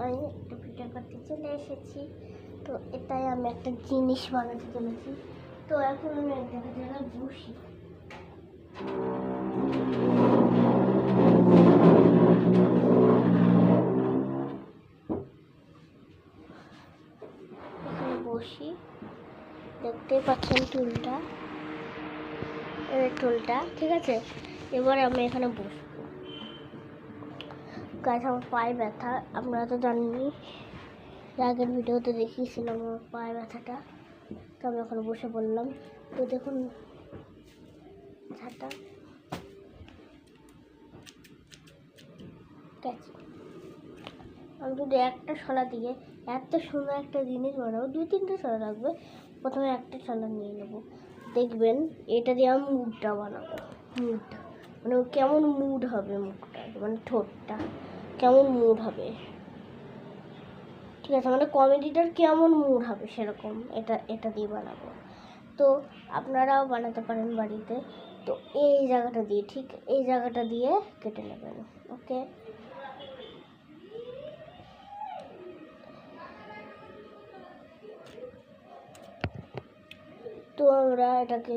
আমি একটা ভিডিও করতে চলে এসেছি। তো এটাই আমি একটা জিনিস বানাতে চলেছি। তো এখন আমি একটা জায়গায় বসি। এখানে বসি, দেখতেই পাচ্ছেন টুলটা, এই টুলটা, ঠিক আছে। এবার আমি এখানে বসবো। গাছ আমার পায়ে ব্যথা, আপনারা তো জানেনই, আগের ভিডিওতে দেখিয়েছিলাম আমার পায়ে ব্যথাটা। তো আমি ওখানে বসে পড়লাম। তো দেখুন ছাতা, আমি যদি একটা শলা দিয়ে এত সুন্দর একটা জিনিস বানাবো, 2-3টে শলা লাগবে। প্রথমে একটা শলা নিয়ে নেবো, দেখবেন এটা দিয়ে আমি মুখটা বানাবো। মুখটা মানে কেমন মুড হবে, মুখটা মানে ঠোঁটটা কেমন মুড হবে, ঠিক আছে, মানে কমেডিটার কেমন মুড হবে সেরকম এটা দিয়ে বানাবো। তো আপনারাও বানাতে পারেন বাড়িতে। তো এই জায়গাটা দিয়ে, ঠিক এই জায়গাটা দিয়ে কেটে নেবেন। ওকে, তো আমরা এটাকে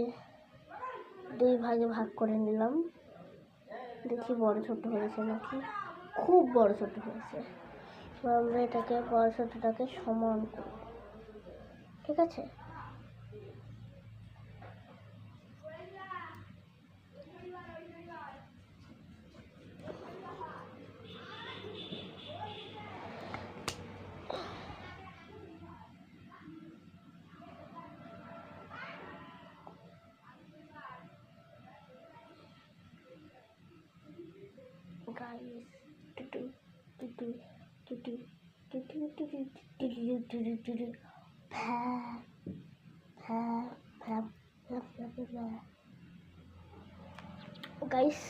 2 ভাগে ভাগ করে নিলাম। দেখি বড় ছোট হয়েছে নাকি, খুব বড় ছোট হয়েছে। তো আমরা এটাকে বড় ছোটটাকে সমান করব, ঠিক আছে। গাইস,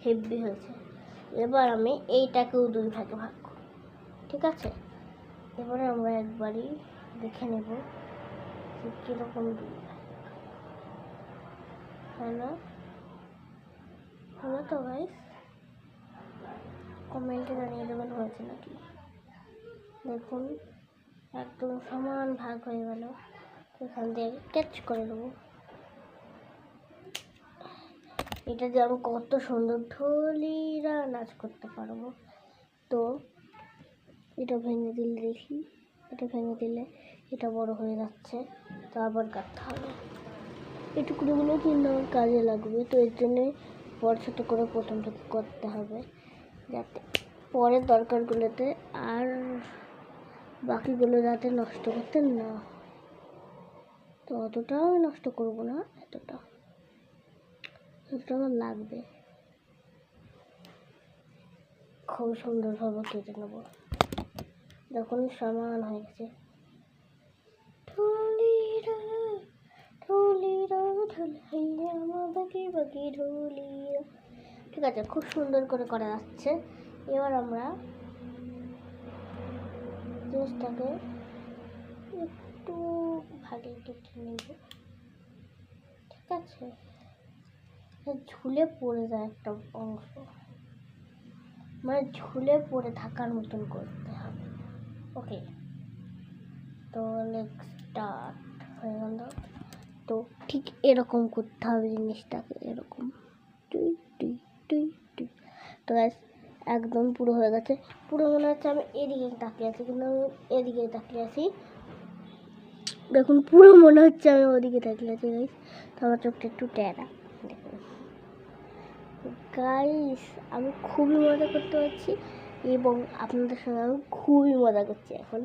হেভি হয়েছে। এবার আমি এইটাকেও 2 ভাগে ভাগ করব, ঠিক আছে। এবারে আমরা একবারই দেখে নেব কিরকম হলো তো গাইস, কমেন্টে জানিয়ে দেবেন হয়েছে নাকি। দেখুন একদম সমান ভাগ হয়ে গেল। এখান থেকে ক্যাচ করে দেবো। এটা দিয়ে আমি কত সুন্দর ঢোলিরা নাচ করতে পারবো। তো এটা ভেঙে দিলে, দেখি এটা ভেঙে দিলে এটা বড় হয়ে যাচ্ছে। তো আবার কাটতে হবে, এটুকুগুলো কিন্তু আমার কাজে লাগবে। তো এর জন্যে বড় ছোট করে প্রথম থেকে করতে হবে, যাতে পরের দরকারগুলোতে আর বাকিগুলো যাতে নষ্ট করতে না। তো অতটাও নষ্ট করব না, এতটা আমার লাগবে। খুব সুন্দরভাবে কেটে নেব। যখন সমান হয়ে গেছে, ঠিক আছে, খুব সুন্দর করে করা যাচ্ছে। এবার আমরা জিনিসটাকে একটু ভাগে কেটে নেব, ঠিক আছে। ঝুলে পড়ে যায় একটা অংশ, মানে ঝুলে পড়ে থাকার মতন করতে হবে। ওকে, তো নেক্সট স্টার্ট হয়ে গেল। তো ঠিক এরকম করতে হবে জিনিসটাকে, এরকম টুই টুই টুই টুই। তো গাইস একদম পুরো হয়ে গেছে। পুরো মনে হচ্ছে আমি এদিকে তাকিয়ে আছি, কিন্তু আমি এদিকে তাকিয়ে আছি। দেখুন পুরো মনে হচ্ছে আমি ওদিকে তাকিয়ে আছি গাইস। তো আমার চোখটা একটু ট্যারা, দেখুন গাইস, আমি খুবই মজা করতে পারছি এবং আপনাদের সঙ্গে আমি খুবই মজা করছি এখন।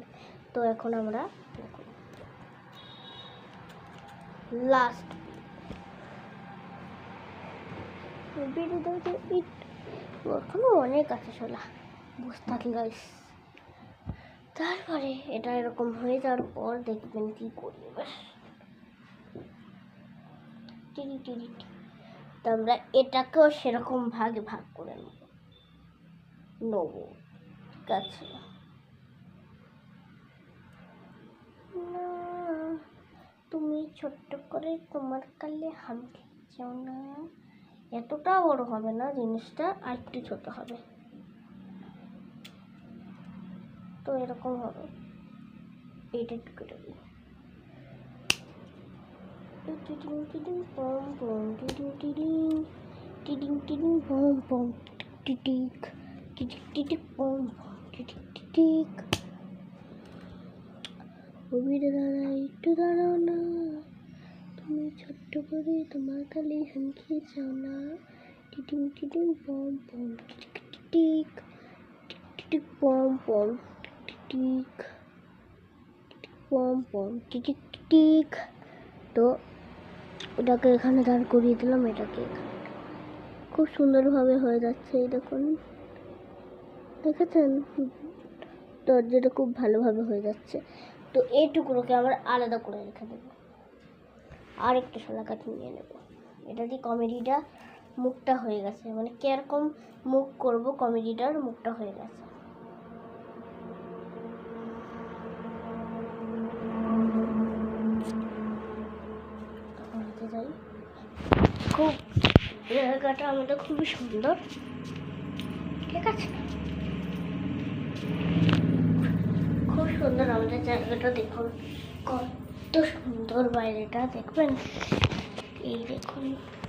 তো এখন আমরা লাস্ট এখনো অনেক আছে শোলা, বসে থাকি গাইস। তারপরে এটা এরকম হয়ে যাওয়ার পর দেখবেন কি করবে, ব্যাস টিরি টিরি। তো আমরা এটাকেও সেরকম ভাগে ভাগ করে নেব, ঠিক আছে। তুমি ছোট্ট করে তোমার কালে হামকে চাও না। এতটা বড় হবে না জিনিসটা, আর একটু ছোট হবে, তো এরকম হবে। এইটা একটু কেটে দিই। টিডিং টিডিং পম পম, টিডিং টিডিং টিডিং টিডিং পম পম, টিটিক টিটিক টিটিক পম পম, টিটিক টিটিক। কবিরা দাদা একটু দাঁড়াও না, তুমি ছোট্ট করে তোমার কালি হাঁকি চাও না। টিটিং টিটিং পম পম, টিটিক টিটিক টিটিক পম পম, টিটিক পম পম, টিটিক টিটিক। তো ওটাকে এখানে দাঁড় করিয়ে দিলাম, এটাকে এখানে। খুব সুন্দরভাবে হয়ে যাচ্ছে, এই দেখুন, দেখেছেন? দরজাটা খুব ভালোভাবে হয়ে যাচ্ছে। তো এই টুকরোকে আমরা আলাদা করে রেখে দেবো, আর একটু শোলা কাঠ নিয়ে নেব। এটা দিয়ে কমেডিটা মুখটা হয়ে গেছে, মানে কিরকম মুখ করব, কমেডিটার মুখটা হয়ে গেছে। যাই, খুব জায়গাটা আমাদের খুবই সুন্দর, ঠিক আছে? খুব সুন্দর আমাদের জায়গাটা, দেখুন কত সুন্দর বাইরেটা, দেখবেন? এই দেখুন।